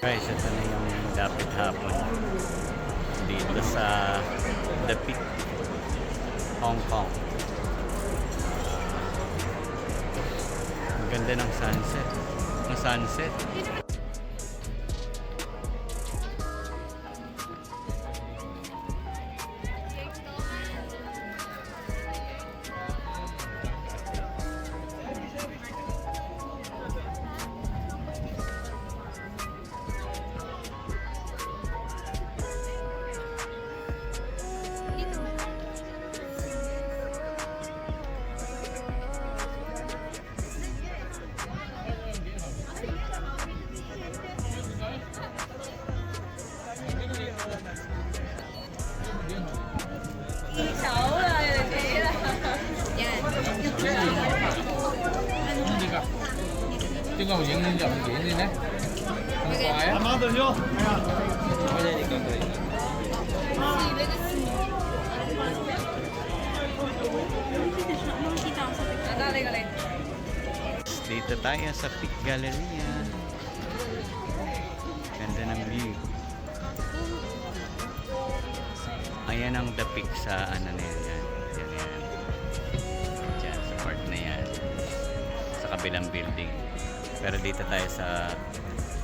Guys, ito na yung dapit hapon dito sa The Peak, Hong Kong. Ang ganda ng sunset. Ang sunset. Chứ còn những nhân dòng chuyện đi nè. Không khoai á. Nó được vô. Ở đây thì cần gì? Dito tayo sa Peak Galleria. Ganda ng view. Ayan ang The Peak sa ano na yan. Yan. Diyan, sa part na yan. Sa kabilang building. Pero dito tayo sa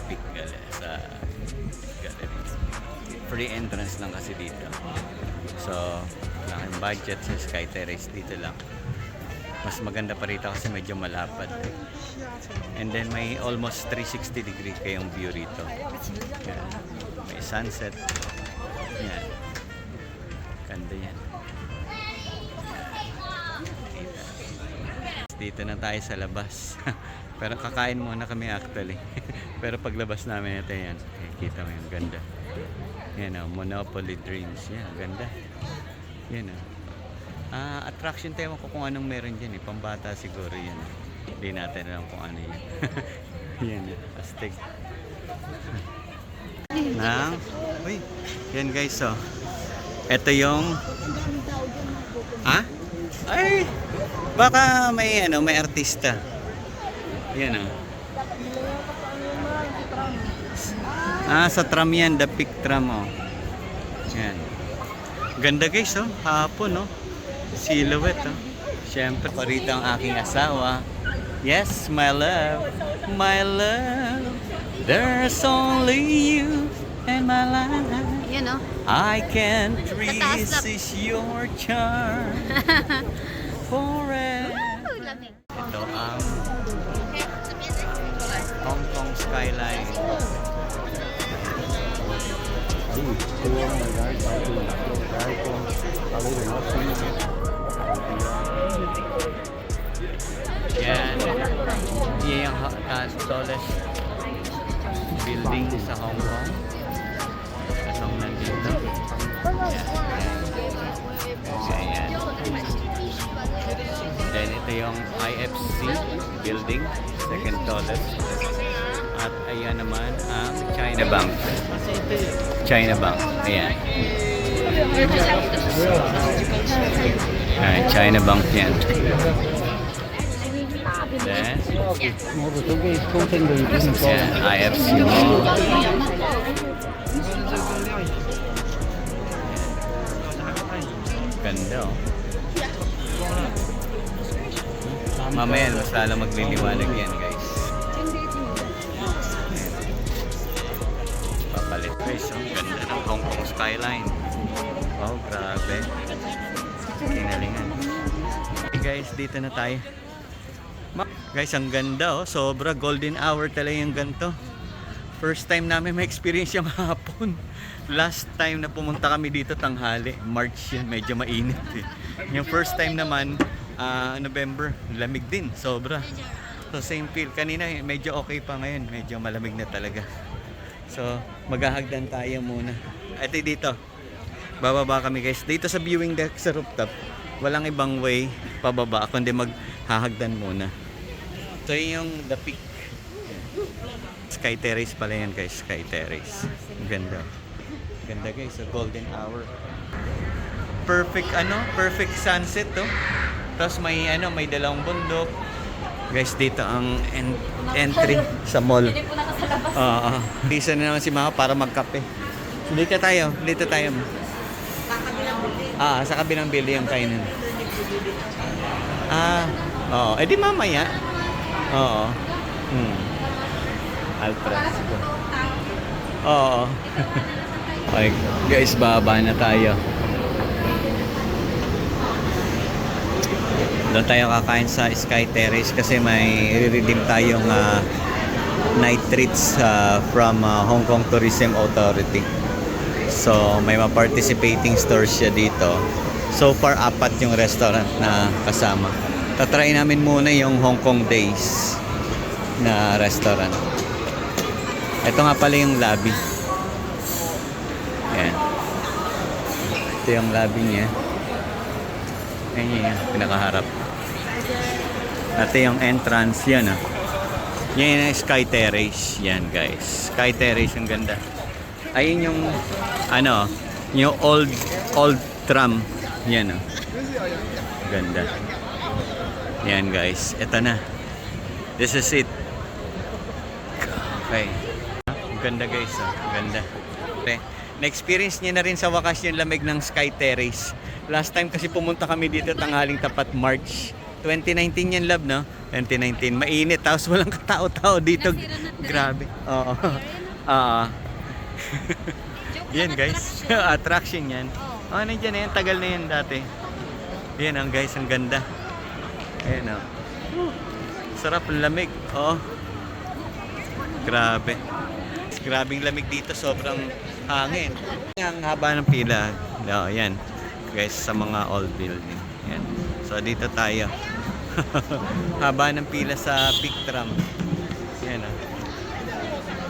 Peak Galleria. Sa Gallery. Free entrance lang kasi dito. So, laking budget sa Sky Terrace dito lang. Mas maganda pa rito kasi medyo malapad. And then may almost 360 degree kayong view rito. Yan. May sunset. Yan. Ganda yan. Dito na tayo sa labas. Pero kakain muna kami actually. Pero paglabas namin ito yan. Kita mo yung ganda. Yan o, Monopoly Dreams. Yan, ganda. Yan o. Attraction tayo ko kung anong meron dyan eh. Pambata siguro yan. Hindi natin alam kung ano yan. Yan eh. Astig. Uy. Yan guys oh. Ito yung Ay! Baka may may artista. Yan oh. Sa tram yan. The Peak tram oh. Yan. Ganda guys oh. Hapon oh. Silhouette oh. Siyempre parito ang aking asawa. Yes, my love. My love. There's only you and my life. Yan o. I can't resist your charm forever. Ito ang Hong Kong skyline. Yan. Yan yung tallest building sa Hong Kong. Itong nandito. Yan. Ayan. Then ito yung IFC building. Second tallest. At ayan naman ang China Bank. China Bank. Ayan. China Bank yan. Then, IFC Mall. Ganda oh. Mamaya mas lalo magliliwanag yan guys. Papalit guys. Ang ganda ng Hong Kong skyline. Wow, grabe. Kinalingan. Okay guys, dito na tayo. Guys, ang ganda oh. Sobra golden hour talaga yung ganito. First time namin ma-experience yung hapon. Last time na pumunta kami dito tanghali. March yun, medyo mainit eh. Yung first time naman, November, lamig din. Sobra. So same feel. Kanina medyo okay pa, ngayon medyo malamig na talaga. So maghahagdan tayo muna. Ito dito. Bababa kami guys. Dito sa viewing deck sa rooftop. Walang ibang way pababa kundi maghahagdan muna. So yung The Peak. Sky Terrace pala yan guys. Sky Terrace. Ganda. Ganda guys. So golden hour. Perfect perfect sunset to. Tapos may may dalawang bundok. Guys, dito ang entry sa mall. Hindi po nasa labas. Oo. Isa na naman si Mama para magkape. Dito tayo. Dito tayo. Sa kabilang building yung kainan. Oo. Eh di mamaya. Oo. Alfresco. Oo. Okay, guys, baba na tayo. Doon tayo kakain sa Sky Terrace kasi may i-redeem tayong night treats from Hong Kong Tourism Authority. So, may mga participating stores siya dito. So far, 4 yung restaurant na kasama. Tatry namin muna yung Hong Kong Days na restaurant. Ito nga pala yung lobby. Ayan. Ito yung lobby niya. Ayan yung pinakaharap. Ito yung entrance. Yan Yan yung Sky Terrace. Yan guys. Sky Terrace ang ganda. Ayun yung yung old tram. Yan ganda. Yan guys. Ito na. This is it. Okay. Ang ganda guys. Ganda. Okay. Na-experience niya na rin sa wakas yung lamig ng Sky Terrace. Last time kasi pumunta kami dito tanghaling tapat March 2019 yan, love, no? 2019. Mainit, tapos walang katao-tao dito. Grabe. Oo. Yan, guys. Attraction yan. Nandiyan na yan. Tagal na yan dati. Yan, guys. Ang ganda. Ayan, sarap ang lamig. Oo. Grabe. Grabing lamig dito. Sobrang hangin. Ang haba ng pila. Yan. Guys, sa mga old building. Yan. So, dito tayo. Haba ng pila sa Peak Tram. Yan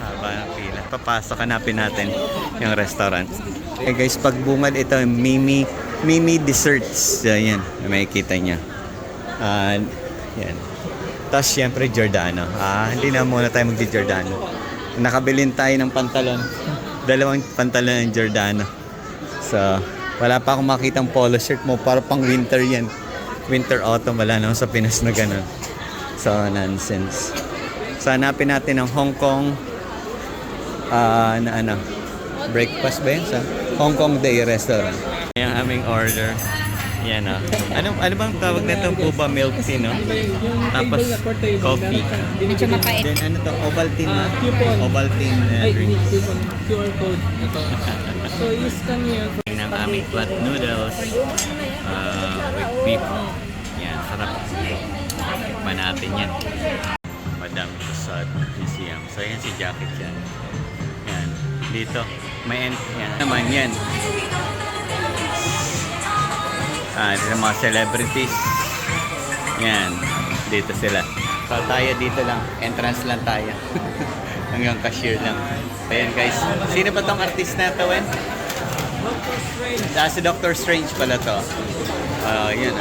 haba ng pila. Papasok, hanapin natin yung restaurant. Okay guys, pagbungad ito, Mimi Desserts. Yan, makikita nyo. Yan. Tapos syempre Giordano. Hindi na muna tayo mag-Giordano. Nakabilin tayo ng pantalon. 2 pantalon ng Giordano. So, wala pa akong makitang polo shirt mo. Para pang winter yan. Winter autumn, wala naman sa Pinas na ganun. So, nonsense. So, hanapin natin ang Hong Kong breakfast ba yun? Sa Hong Kong Day Restaurant. Yung aming order. Yan Ano bang tawag nito? Boba milk tea, no? Tapos coffee. Medyo mapait. Then ano to? Ovaltine na? Ovaltine drink. QR code. Ito. So, you scan here. Ng aming flat noodles with beef. Yan, sarap. Tikman natin yan. Madam Tussauds Museum. So, yan si Jacket yan. Yan. Dito. May yan. Naman yan. Dito mga celebrities. Yan. Dito sila. So, tayo dito lang. Entrance lang tayo. Hanggang cashier lang. Ayan guys. Sino ba tong artist na ito, Wen? Si Dr. Strange pala to. Yan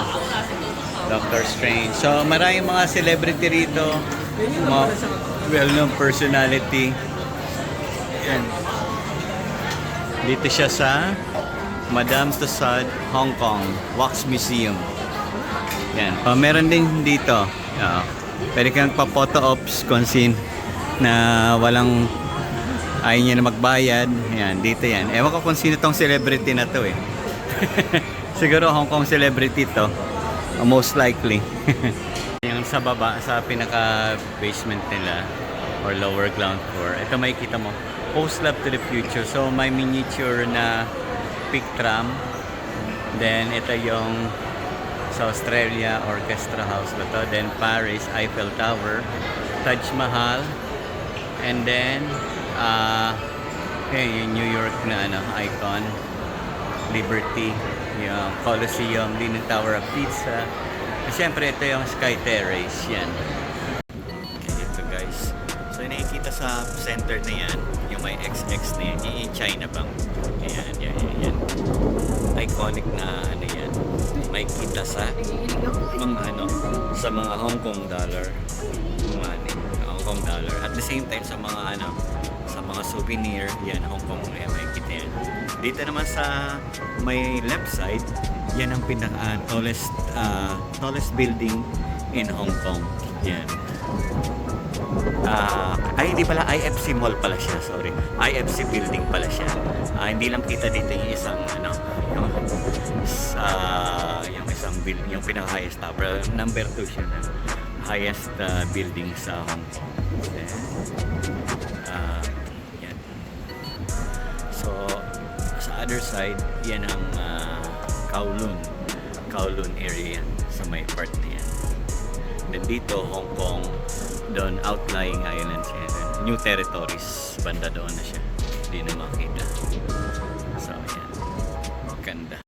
Dr. Strange. So, maraming mga celebrity rito. Mga well-known personality. Yan. Dito siya sa Madame Tussauds Hong Kong Wax Museum. Yan. Meron din dito. Pwede kang pa-photo ops kung na walang ayaw niya na magbayad. Yan, dito yan. Ewan ko kung sino tong celebrity na to Siguro Hong Kong celebrity to. Most likely. Yung sa baba, sa pinaka-basement nila or lower ground floor. Ito makikita mo. Post Love to the Future. So may miniature na Peak Tram. Then ito yung sa Australia Orchestra House na to. Then Paris Eiffel Tower. Taj Mahal. And then yung New York na icon, Liberty, yung Colosseum, Leaning Tower of Pizza. Siyempre ito yung Sky Terrace, yan. Okay, ito guys. So nakikita sa center na yan, yung may XX na yan, yung China Bank. Yan. Iconic na yan. May kita sa mga sa mga Hong Kong dollar. Hong Kong dollar. At the same time sa mga sa mga souvenir, yan Hong Kong na may kita yan. Dito naman sa may left side, yan ang pinaka tallest building in Hong Kong. Yan. Ay, hindi pala. IFC Mall pala siya. Sorry. IFC Building pala siya. Hindi lang kita dito yung isang, ano, yung isang building, yung pinaka-highest tower. Number 2 siya na highest building sa Hong Kong. Yan. So, sa other side, yan ang Kowloon area yan, sa may part na yan. Then dito, Hong Kong, doon outlying islands yan. New territories, banda doon na siya. Hindi na makita. So, yan. Ganda.